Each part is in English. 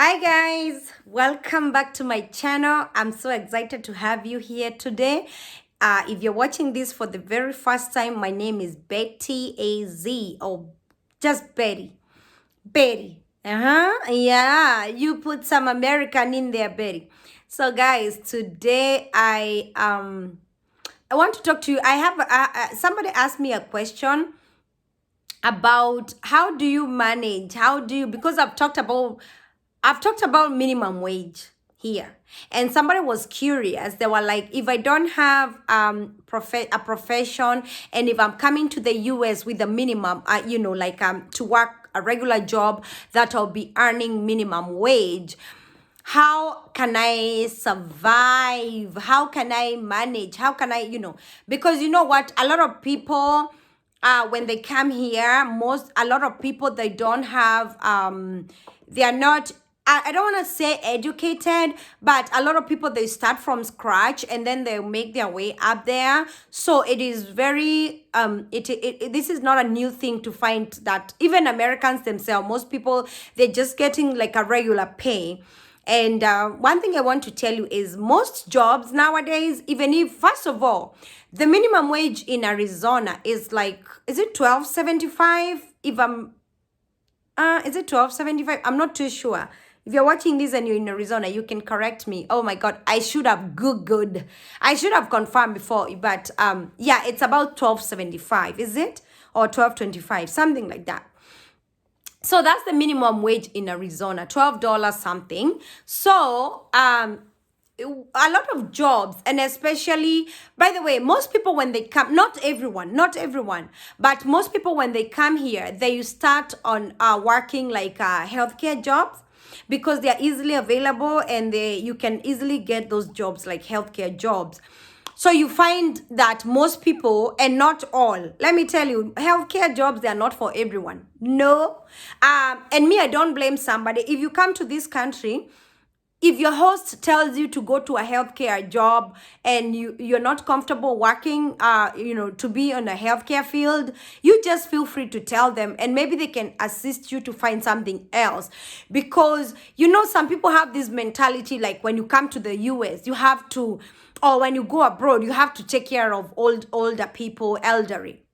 Hi guys, welcome back to my channel. I'm so excited to have you here today. If you're watching this for the very first time, my name is Betty AZ or just Betty. Betty. Yeah, you put some American in there, Betty. So guys, today I want to talk to you. I have somebody asked me a question about how do you manage, because I've talked about minimum wage here, and somebody was curious. They were like, if I don't have a profession, and if I'm coming to the US with a minimum, to work a regular job that I'll be earning minimum wage, how can I survive? How can I manage? How can I, because you know what? A lot of people, when they come here, a lot of people, they don't have, they are not, I don't want to say educated, but a lot of people, they start from scratch and then they make their way up there. So it is very, this is not a new thing to find that even Americans themselves, most people, they're just getting like a regular pay. And one thing I want to tell you is most jobs nowadays, even if, first of all, the minimum wage in Arizona is like, is it 12.75? Is it 12.75? I'm not too sure. If you're watching this and you're in Arizona, you can correct me. Oh my God, I should have Googled. I should have confirmed before, but yeah, it's about 12.75, is it? Or 12.25, something like that. So that's the minimum wage in Arizona, $12 something. So a lot of jobs, and especially, by the way, most people when they come, not everyone, but most people when they come here, they start on working like healthcare jobs, because they are easily available, and you can easily get those jobs like healthcare jobs. So you find that most people, and not all, let me tell you, healthcare jobs, they are not for everyone. No. And me, I don't blame somebody. If you come to this country, if your host tells you to go to a healthcare job and you're not comfortable working, to be on a healthcare field, you just feel free to tell them, and maybe they can assist you to find something else. Because, some people have this mentality, like when you come to the US, you have to, or when you go abroad, you have to take care of older people, elderly.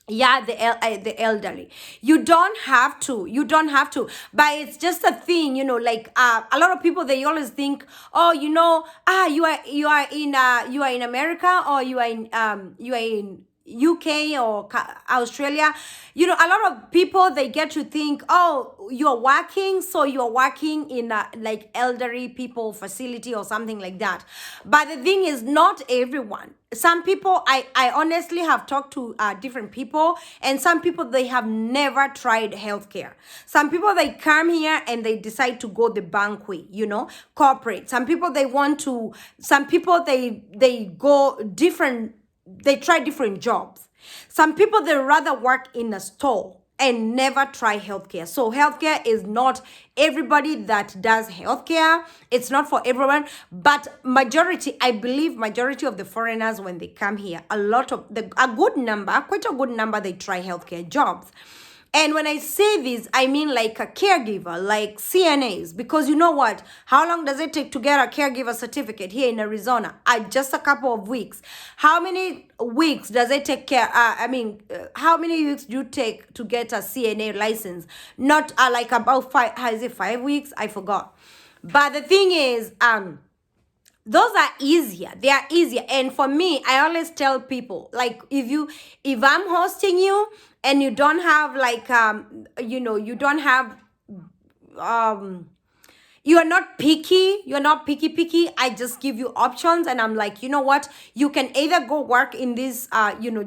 Yeah, the elderly. You don't have to, but it's just a thing, like a lot of people, they always think, oh, you are in America, or you are in UK or Australia. A lot of people, they get to think, oh, you're working, so you're working in a like elderly people facility or something like that. But the thing is, not everyone. Some people, I honestly have talked to different people, and some people, they have never tried healthcare. Some people, they come here and they decide to go the bank way, corporate. Some people, they go different, they try different jobs. Some people, they rather work in a store and never try healthcare. So healthcare is not everybody that does healthcare. It's not for everyone, but I believe majority of the foreigners, when they come here, quite a good number, they try healthcare jobs. And when I say this, I mean like a caregiver, like CNAs, because you know what? How long does it take to get a caregiver certificate here in Arizona? Just a couple of weeks. How many weeks does it take how many weeks do you take to get a CNA license? Not like about 5 weeks? I forgot. But the thing is, those are easier. They are easier. And for me, I always tell people, like, if I'm hosting you and you don't have like you don't have you are not picky. I just give you options, and I'm like, you know what, you can either go work in this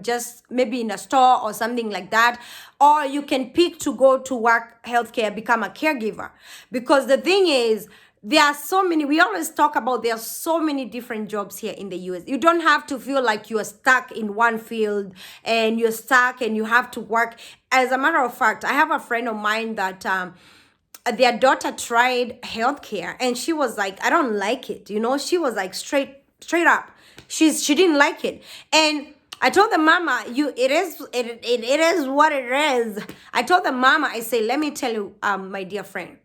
just maybe in a store or something like that, or you can pick to go to work healthcare, become a caregiver. Because the thing is, there are so many, we always talk about, there are so many different jobs here in the US. You don't have to feel like you are stuck in one field, and you're stuck and you have to work. As a matter of fact, I have a friend of mine that their daughter tried healthcare, and she was like, I don't like it. She was like straight up. She didn't like it. And I told the mama, it is what it is. I told the mama, I say, let me tell you, my dear friend,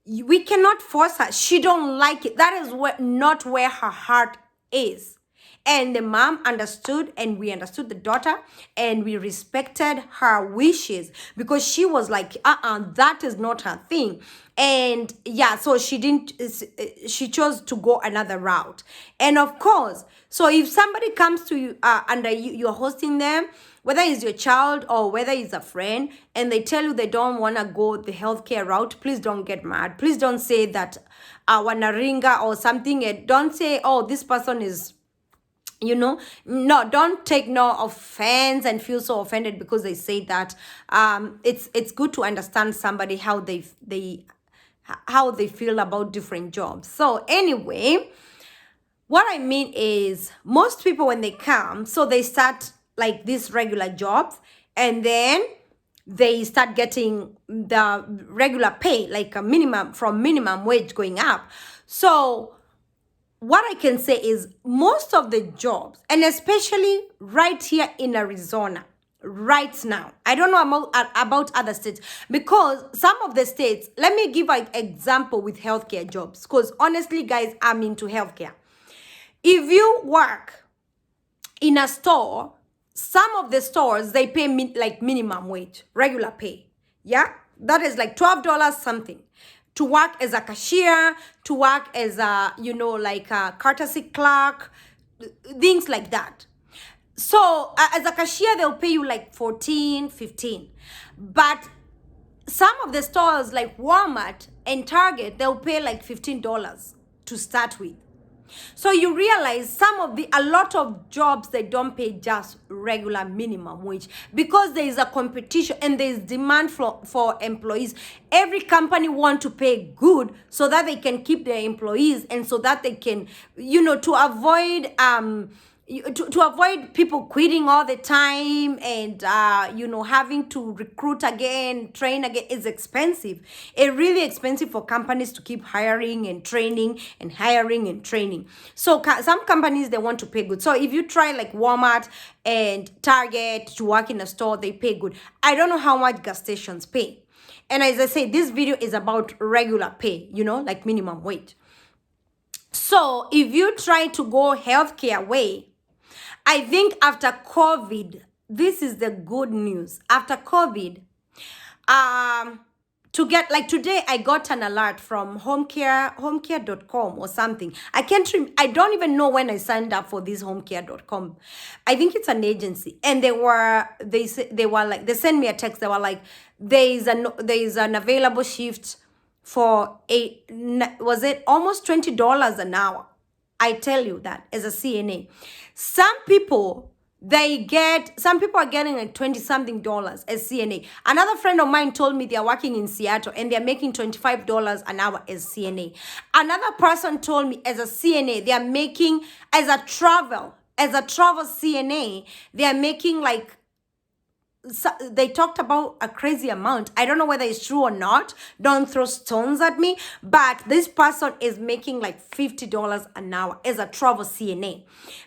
We cannot force her. She don't like it. That is not where her heart is. And the mom understood, and we understood the daughter, and we respected her wishes because she was like, that is not her thing. And yeah, so she didn't, she chose to go another route. And of course, so if somebody comes to you, under you, you're hosting them, whether it's your child or whether it's a friend, and they tell you they don't want to go the healthcare route, please don't get mad. Please don't say that wanaringa or something. And don't say, oh, this person is, no, don't take no offense and feel so offended because they say that. It's good to understand somebody how they feel about different jobs. So anyway, what I mean is most people when they come, so they start like these regular jobs, and then they start getting the regular pay, like a minimum wage going up. So what I can say is most of the jobs, and especially right here in Arizona, right now, I don't know about other states, because some of the states, let me give an example with healthcare jobs, because honestly, guys, I'm into healthcare. If you work in a store, some of the stores, they pay like minimum wage, regular pay. Yeah, that is like $12 something to work as a cashier, to work as a, like a courtesy clerk, things like that. So as a cashier, they'll pay you like 14, 15. But some of the stores like Walmart and Target, they'll pay like $15 to start with. So you realize a lot of jobs, they don't pay just regular minimum wage because there is a competition and there is demand for employees. Every company want to pay good so that they can keep their employees, and so that they can, to avoid to avoid people quitting all the time, and having to recruit again, train again is expensive. It's really expensive for companies to keep hiring and training and hiring and training. So some companies, they want to pay good. So if you try like Walmart and Target to work in a store, they pay good. I don't know how much gas stations pay. And as I say, this video is about regular pay, like minimum wage. So if you try to go healthcare way, I think after COVID, this is the good news. After COVID, to get, like today, I got an alert from homecare.com or something. I don't even know when I signed up for this homecare.com. I think it's an agency. And they sent me a text. They were like, there is an available shift for was it almost $20 an hour? I tell you that as a CNA. Some people are getting like 20 something dollars as CNA. Another friend of mine told me they're working in Seattle and they're making $25 an hour as CNA. Another person told me as a CNA, they're making, as a travel CNA, they're making like, so they talked about a crazy amount. I don't know whether it's true or not. Don't throw stones at me. But this person is making like $50 an hour as a travel CNA.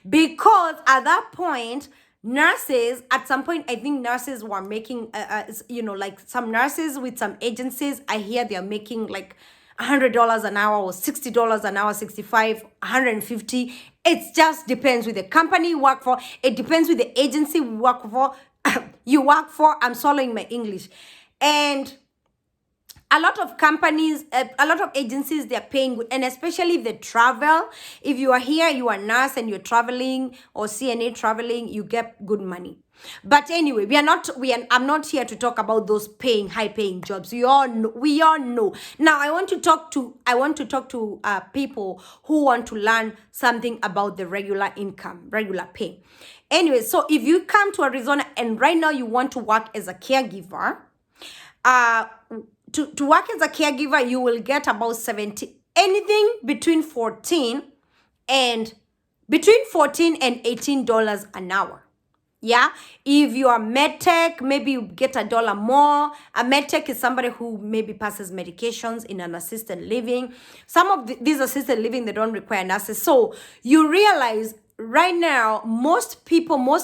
Because at that point, nurses, at some point, I think nurses were making, like some nurses with some agencies, I hear they're making like $100 an hour or $60 an hour, 65, 150. It just depends with the company you work for. It depends with the agency we work for. I'm swallowing my English. And a lot of companies, a lot of agencies, they're paying good, and especially the travel. If you are here, you are a nurse and you're traveling, or CNA traveling, you get good money. But anyway, I'm not here to talk about those high paying jobs. We all know. Now I want to talk to people who want to learn something about the regular income, regular pay. Anyway, so if you come to Arizona and right now you want to work as a caregiver, to work as a caregiver, you will get about anything between $14 and $18 an hour. Yeah, if you are medtech, maybe you get $1 more. A medtech is somebody who maybe passes medications in an assisted living. Some of these assisted living, they don't require nurses. So you realize right now, most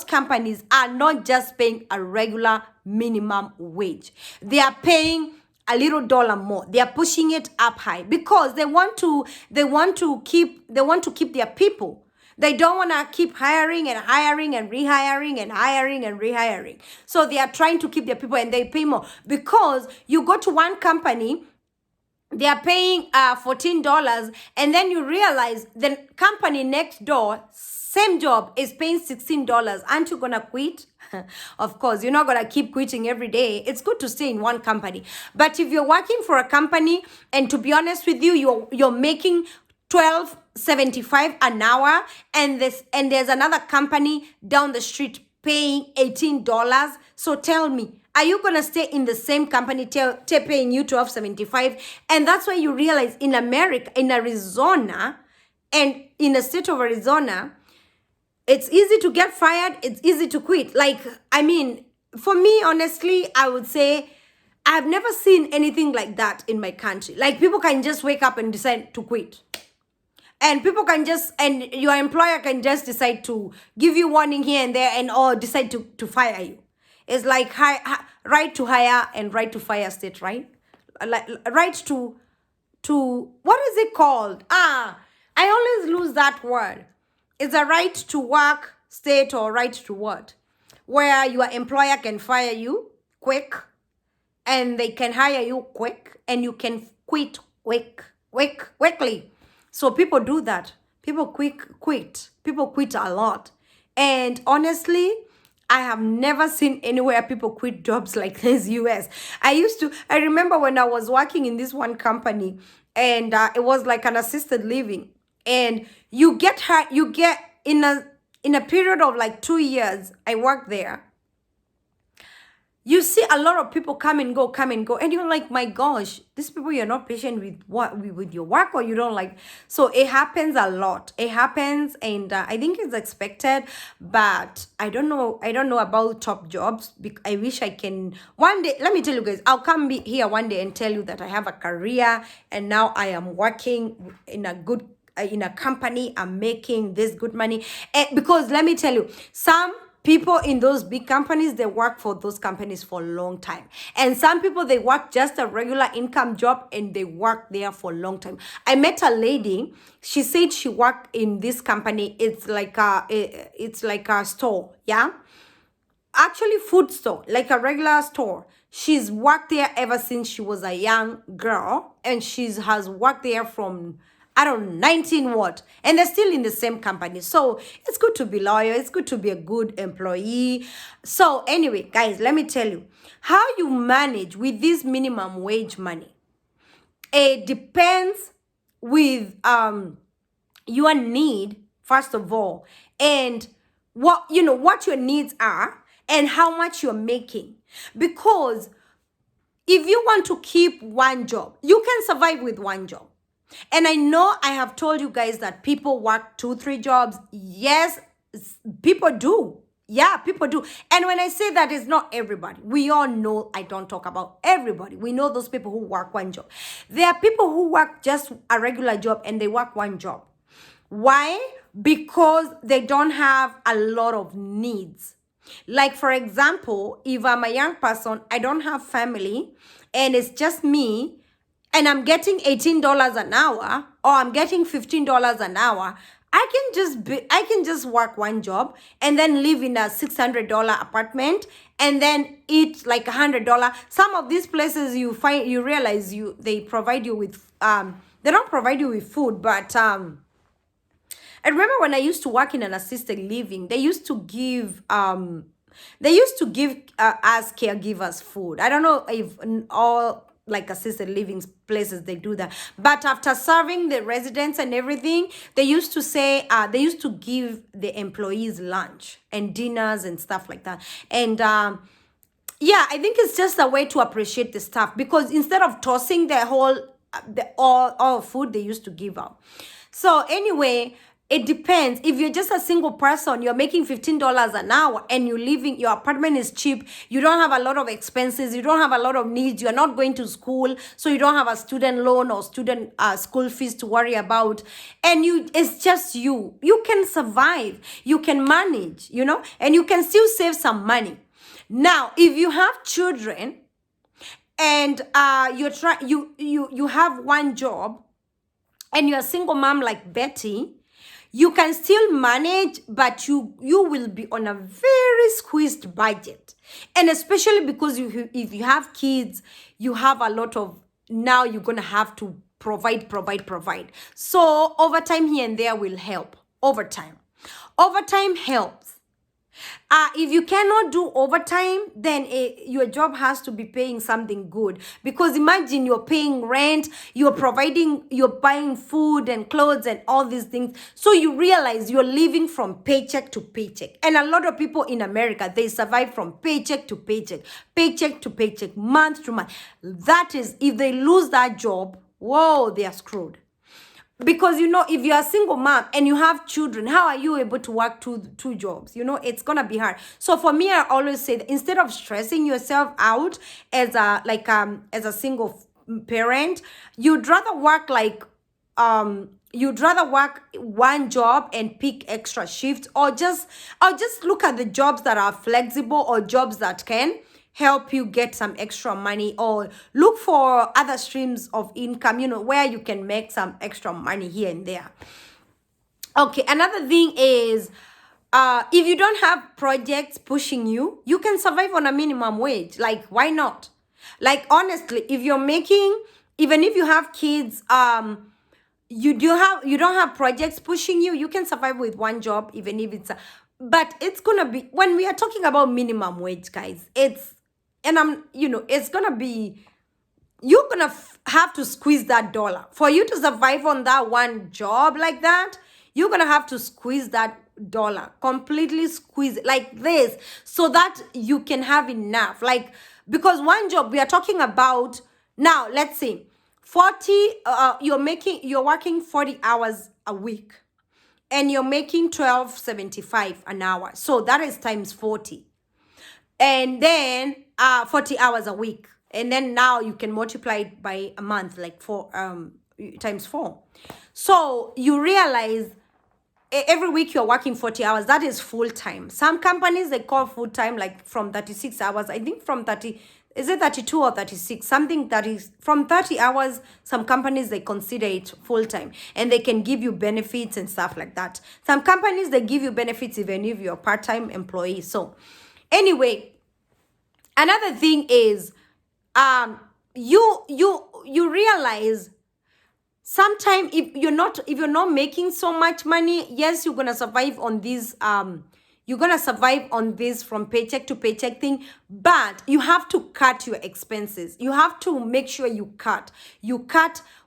companies are not just paying a regular minimum wage. They are paying a little dollar more. They are pushing it up high because they want to keep their people. They don't want to keep hiring and hiring and rehiring and hiring and rehiring. So they are trying to keep their people, and they pay more because you go to one company, they are paying $14, and then you realize the company next door, same job, is paying $16. Aren't you gonna quit? Of course, you're not gonna keep quitting every day. It's good to stay in one company. But if you're working for a company, and to be honest with you, you're making $12.75 an hour, and there's another company down the street paying $18. So tell me, are you going to stay in the same company paying you $12.75? And that's why you realize in America, in Arizona, and in the state of Arizona, it's easy to get fired. It's easy to quit. Like, I mean, for me, honestly, I would say I've never seen anything like that in my country. Like, people can just wake up and decide to quit. And and your employer can just decide to give you warning here and there, or decide to fire you. It's like right to hire and right to fire state, right? Like right to what is it called? I always lose that word. It's a right to work state, or right to what? Where your employer can fire you quick, and they can hire you quick, and you can quit quickly. So people do that. People quit. People quit a lot. And honestly, I have never seen anywhere people quit jobs like this US. I remember when I was working in this one company, and it was like an assisted living. And you get in a period of like 2 years, I worked there. You see a lot of people come and go, and you're like, my gosh, these people, you're not patient with your work, or you don't like. So it happens a lot. It happens, and I think it's expected, but I don't know about top jobs. I wish I can one day. Let me tell you guys, I'll come here one day and tell you that I have a career, and now I am working in a company. I'm making this good money, because let me tell you, some people in those big companies, they work for those companies for a long time. And some people, they work just a regular income job, and they work there for a long time. I met a lady, she said she worked in this company. It's like a store, yeah? Actually, food store, like a regular store. She's worked there ever since she was a young girl, and has worked there from, I don't know, 19 what, and they're still in the same company. So it's good to be loyal. It's good to be a good employee. So anyway, guys, let me tell you how you manage with this minimum wage money. It depends with your need, first of all, and what your needs are, and how much you're making. Because if you want to keep one job, you can survive with one job. And I know I have told you guys that people work 2-3 jobs. Yes, people do. Yeah, people do. And when I say that, it's not everybody. We all know I don't talk about everybody. We know those people who work one job. There are people who work just a regular job, and they work one job. Why? Because they don't have a lot of needs. Like, for example, if I'm a young person, I don't have family, and it's just me, and I'm getting $18 an hour, or I'm getting $15 an hour, I can just work one job, and then live in a $600 apartment, and then eat like $100. Some of these places you realize they provide you with they don't provide you with food, but I remember when I used to work in an assisted living, they used to give us caregivers food. I don't know if all like assisted living places they do that, but after serving the residents and everything, they used to say they used to give the employees lunch and dinners and stuff like that. And yeah, I think it's just a way to appreciate the staff, because instead of tossing all food, they used to give out. So anyway, it depends. If you're just a single person, you're making $15 an hour, and your apartment is cheap, you don't have a lot of expenses, you don't have a lot of needs, you're not going to school, so you don't have a student loan or student school fees to worry about, and it's just you can survive, you can manage, and you can still save some money. Now, if you have children, and you have one job, and you're a single mom like Betty, you can still manage, but you will be on a very squeezed budget. And especially because if you have kids, you have a lot of, now you're gonna have to provide. So overtime here and there will help. Overtime helps. If you cannot do overtime, then your job has to be paying something good. Because imagine you're paying rent, you're buying food and clothes and all these things. So you realize you're living from paycheck to paycheck. And a lot of people in America, they survive from paycheck to paycheck, month to month. That is, if they lose that job, whoa, they are screwed. Because, if you're a single mom and you have children, how are you able to work two jobs? It's going to be hard. So for me, I always say that instead of stressing yourself out as a single parent, you'd rather work one job and pick extra shifts, or just look at the jobs that are flexible, or jobs that can help you get some extra money, or look for other streams of income, where you can make some extra money here and there. Okay, another thing is, if you don't have projects pushing you, you can survive on a minimum wage. Like, why not? Like, honestly, if you're making, even if you have kids, you don't have projects pushing you, you can survive with one job, even if but it's gonna be, when we are talking about minimum wage, guys, it's gonna be, you're gonna have to squeeze that dollar for you to survive on that one job. Like that, you're gonna have to squeeze that dollar, completely squeeze it like this, so that you can have enough. Like, because one job we are talking about now, let's say 40, you're working 40 hours a week, and you're making $12.75 an hour. So that is times 40. And then 40 hours a week. And then now you can multiply it by a month, like times 4. So you realize every week you're working 40 hours. That is full time. Some companies, they call full time like from 36 hours. I think from 30, is it 32 or 36? Something that is from 30 hours. Some companies, they consider it full time, and they can give you benefits and stuff like that. Some companies, they give you benefits even if you're a part-time employee. So anyway, another thing is, you realize sometimes if you're not making so much money, yes, you're gonna survive on this. You're gonna survive on this from paycheck to paycheck thing, but you have to cut your expenses. You have to make sure you cut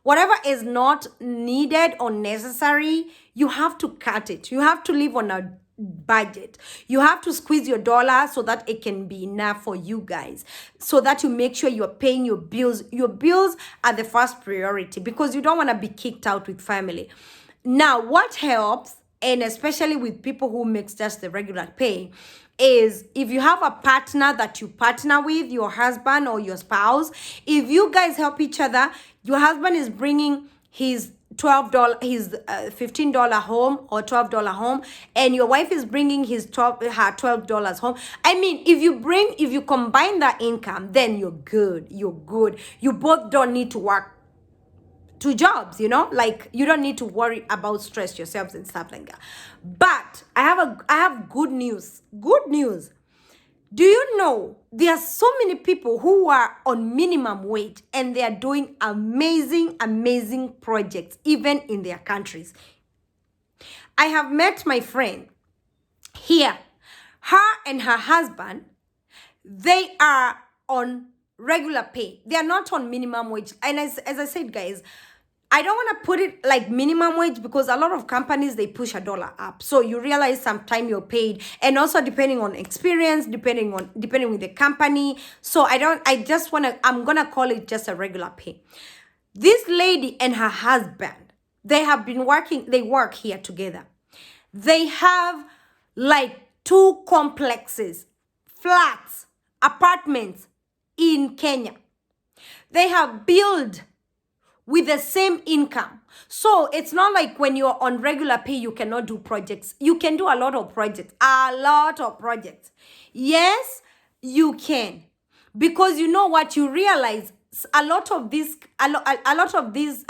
whatever is not needed or necessary. You have to cut it. You have to live on a budget. You have to squeeze your dollar so that it can be enough for you guys, so that you make sure you're paying your bills. Your bills are the first priority, because you don't want to be kicked out with family. Now, what helps, and especially with people who makes just the regular pay, is if you have a partner that you partner with, your husband or your spouse, if you guys help each other, your husband is bringing his $15 home, or $12 home, and your wife is bringing her $12 home. I mean, if you combine that income, then you're good. You both don't need to work 2 jobs, like you don't need to worry about stress yourselves and stuff like that. But I have good news. Do you know there are so many people who are on minimum wage, and they are doing amazing projects even in their countries? I have met my friend here. Her and her husband, they are on regular pay. They are not on minimum wage. And as I said, guys, I don't want to put it like minimum wage, because a lot of companies, they push $1 up. So you realize sometime you're paid, and also depending on experience, depending with the company. So I'm going to call it just a regular pay. This lady and her husband, they work here together. They have like 2 complexes, flats, apartments in Kenya. They have built with the same income. So it's not like when you're on regular pay, you cannot do projects. You can do a lot of projects. Yes, you can. because you know what, you realize a lot of these a lot of these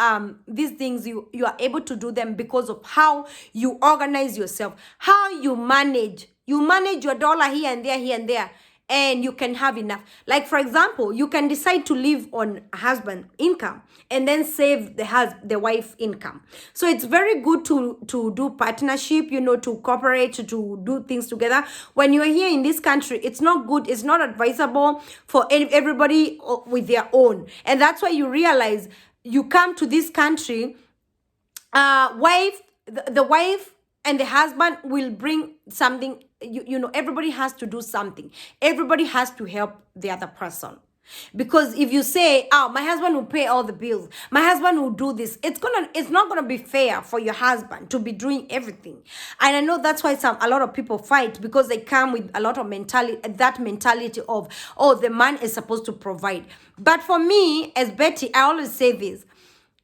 things, you are able to do them because of how you organize yourself, how you manage your dollar here and there, and you can have enough. Like for example, you can decide to live on husband income and then save the wife income. So it's very good to do partnership, to cooperate, to do things together. When you're here in this country, it's not good, it's not advisable for everybody with their own. And that's why you realize, you come to this country, the wife and the husband will bring something. Everybody has to do something, everybody has to help the other person. Because if you say, oh, my husband will pay all the bills, my husband will do this, it's not gonna be fair for your husband to be doing everything. And I know that's why a lot of people fight, because they come with a lot of mentality of, oh, the man is supposed to provide. But for me, as Betty, I always say this: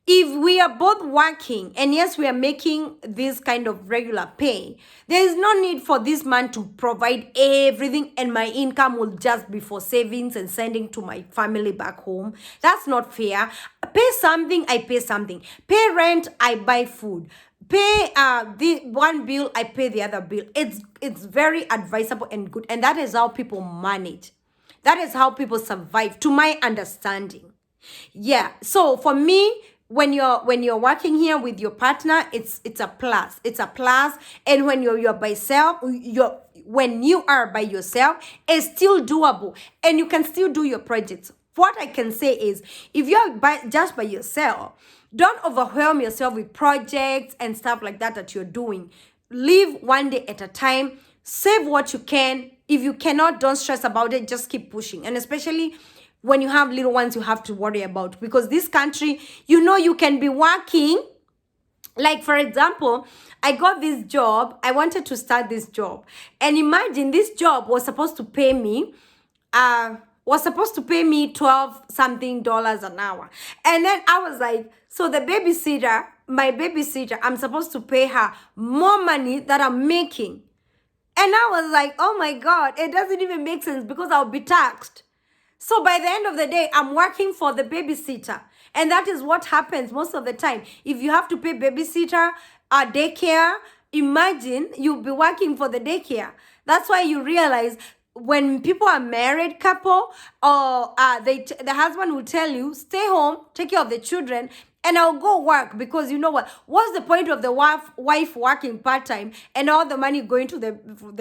if we are both working, and yes, we are making this kind of regular pay, there is no need for this man to provide everything, and my income will just be for savings and sending to my family back home. That's not fair. Pay something, I pay something. Pay rent, I buy food. Pay the one bill, I pay the other bill. It's very advisable and good, and that is how people manage. That is how people survive, to my understanding. Yeah. So for me, when you're working here with your partner, it's a plus. It's a plus. And when you're by yourself, when you are by yourself, it's still doable, and you can still do your projects. What I can say is, if you're just by yourself, don't overwhelm yourself with projects and stuff like that you're doing. Live one day at a time. Save what you can. If you cannot, don't stress about it. Just keep pushing. And especially when you have little ones, you have to worry about, because this country, you can be working. Like for example, I got this job. I wanted to start this job, and imagine, this job was supposed to pay me 12 something dollars an hour. And then I was like, so my babysitter, I'm supposed to pay her more money that I'm making. And I was like, oh my God, it doesn't even make sense, because I'll be taxed. So by the end of the day, I'm working for the babysitter. And that is what happens most of the time. If you have to pay babysitter, daycare, imagine you'll be working for the daycare. That's why you realize, when people are married couple, or the husband will tell you, stay home, take care of the children, and I'll go work, because you know what? What's the point of the wife working part-time and all the money going to the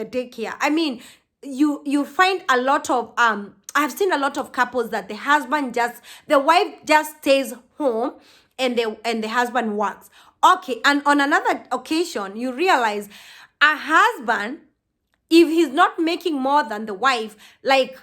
daycare? I mean, you find a lot of I've seen a lot of couples that the wife just stays home, and the husband works. Okay, and on another occasion, you realize a husband, if he's not making more than the wife, like,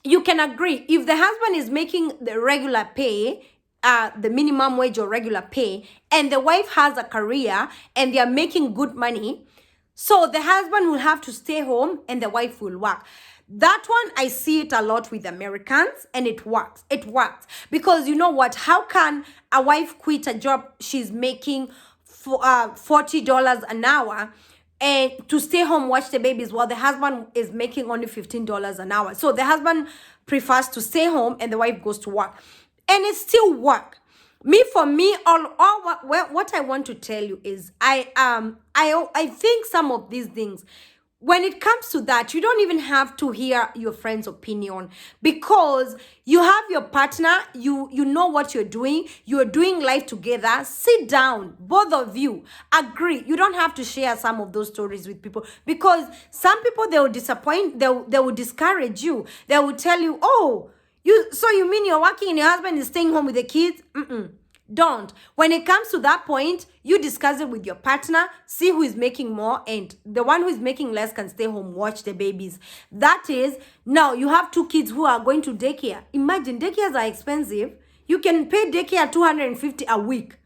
you can agree, if the husband is making the regular pay, the minimum wage or regular pay, and the wife has a career and they are making good money, so the husband will have to stay home and the wife will work. That one, I see it a lot with Americans, and it works. It works. Because you know what? How can a wife quit a job she's making for $40 an hour, and to stay home, watch the babies, while the husband is making only $15 an hour? So the husband prefers to stay home and the wife goes to work. And it still works. For me, what I want to tell you is, I think some of these things, when it comes to that, you don't even have to hear your friend's opinion, because you have your partner, you know what you're doing life together. Sit down, both of you, agree. You don't have to share some of those stories with people, because some people, they will disappoint, they will discourage you. They will tell you, oh, you mean you're working and your husband is staying home with the kids? Don't. When it comes to that point, you discuss it with your partner, see who is making more, and the one who is making less can stay home, watch the babies. That is, now you have 2 kids who are going to daycare. Imagine, daycares are expensive. You can pay daycare $250 a week,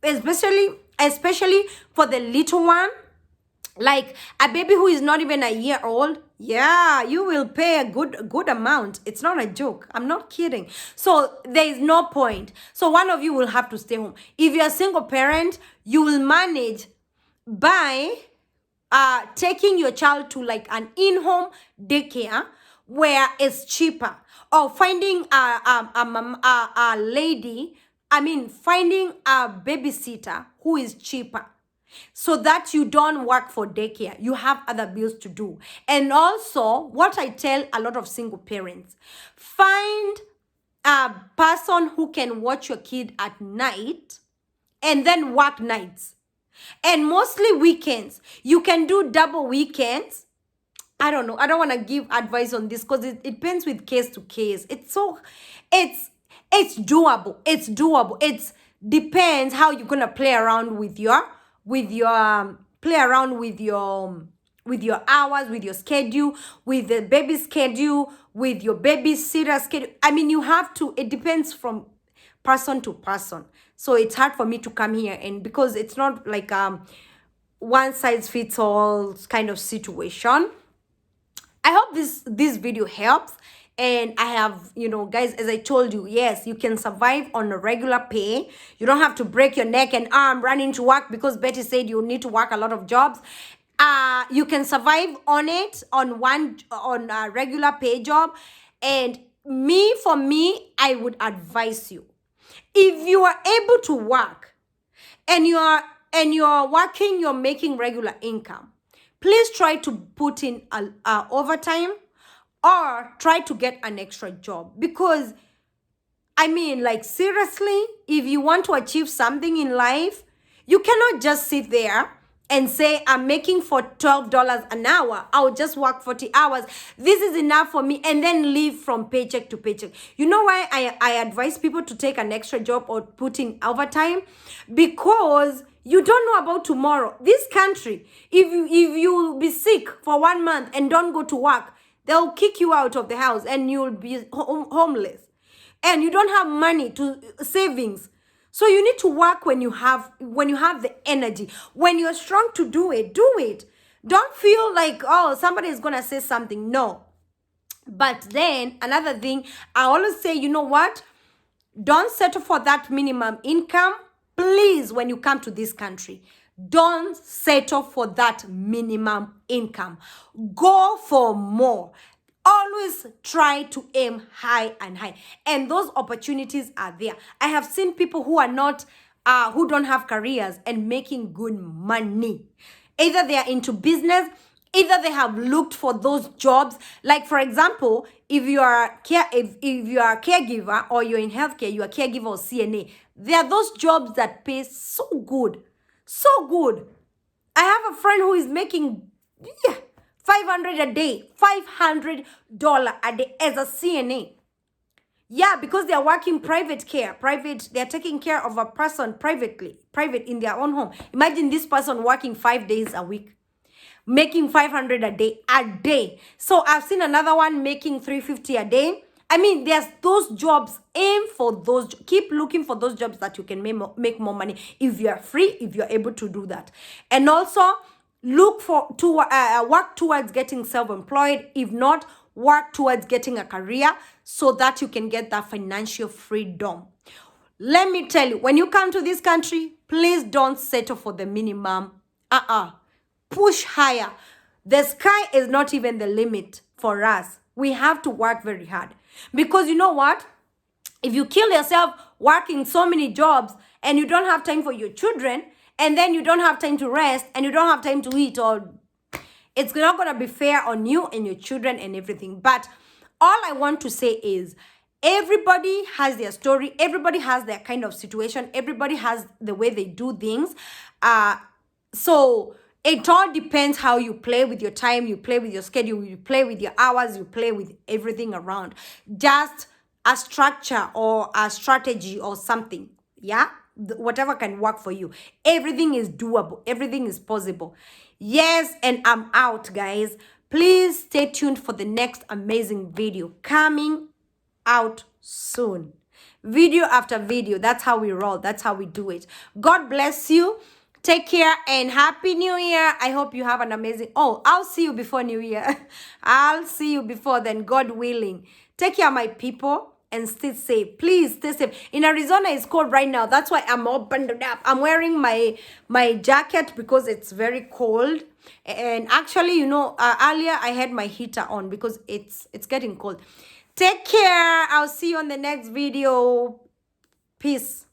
especially for the little one. Like a baby who is not even a year old, yeah, you will pay a good amount. It's not a joke. I'm not kidding. So there is no point. So one of you will have to stay home. If you're a single parent, you will manage by taking your child to like an in-home daycare, where it's cheaper, or finding a lady, I mean, finding a babysitter who is cheaper, so that you don't work for daycare. You have other bills to do. And also, what I tell a lot of single parents, find a person who can watch your kid at night and then work nights. And mostly weekends. You can do double weekends. I don't know. I don't want to give advice on this because it depends with case to case. It's doable. It's doable. It depends how you're gonna play around with your play around with your hours, with your schedule, with the baby schedule, with your babysitter schedule. I mean, you have to. It depends from person to person. So it's hard for me to come here, and because it's not like one size fits all kind of situation. I hope this video helps. And I have, guys, as I told you, yes, you can survive on a regular pay. You don't have to break your neck and arm running to work because Betty said you need to work a lot of jobs. You can survive on it on a regular pay job. And for me, I would advise you, if you are able to work and you are working, you're making regular income, please try to put in a overtime, or try to get an extra job. Because I mean, like, seriously, if you want to achieve something in life, you cannot just sit there and say, I'm making for $12 an hour, I'll just work 40 hours, this is enough for me, and then live from paycheck to paycheck. You know why I advise people to take an extra job or put in overtime? Because you don't know about tomorrow. This country, if you be sick for 1 month and don't go to work, they'll kick you out of the house and you'll be homeless. And you don't have money to savings. So you need to work when you have the energy. When you're strong to do it, do it. Don't feel like, oh, somebody is going to say something. No. But then another thing, I always say, you know what? Don't settle for that minimum income. Please, when you come to this country, don't settle for that minimum income. Go for more. Always try to aim high and high. And those opportunities are there. I have seen people who are not, who don't have careers and making good money. Either they are into business, either they have looked for those jobs. Like, for example, if you are a caregiver, or you're in healthcare, you're a caregiver or CNA, there are those jobs that pay so good. So good. I have a friend who is making $500 a day, $500 a day as a CNA. Yeah, because they are working private care, they are taking care of a person private in their own home. Imagine this person working 5 days a week, making $500 a day. So I've seen another one making $350 a day. I mean, there's those jobs. Aim for those. Keep looking for those jobs that you can make more money if you are free, if you're able to do that. And also, work towards getting self-employed. If not, work towards getting a career so that you can get that financial freedom. Let me tell you, when you come to this country, please don't settle for the minimum. Push higher. The sky is not even the limit for us. We have to work very hard. Because you know what? If you kill yourself working so many jobs and you don't have time for your children, and then you don't have time to rest, and you don't have time to eat, or it's not going to be fair on you and your children and everything. But all I want to say is, everybody has their story. Everybody has their kind of situation. Everybody has the way they do things. So it all depends how you play with your time, you play with your schedule, you play with your hours, you play with everything around. Just a structure or a strategy or something. Yeah? Whatever can work for you. Everything is doable. Everything is possible. Yes, and I'm out, guys. Please stay tuned for the next amazing video coming out soon. Video after video. That's how we roll. That's how we do it. God bless you. Take care and Happy New Year. I hope you have an amazing... Oh, I'll see you before New Year. I'll see you before then, God willing. Take care, my people. and stay safe. Please stay safe. In Arizona, it's cold right now. That's why I'm all bundled up. I'm wearing my jacket because it's very cold. And actually, you know, earlier I had my heater on because it's getting cold. Take care. I'll see you on the next video. Peace.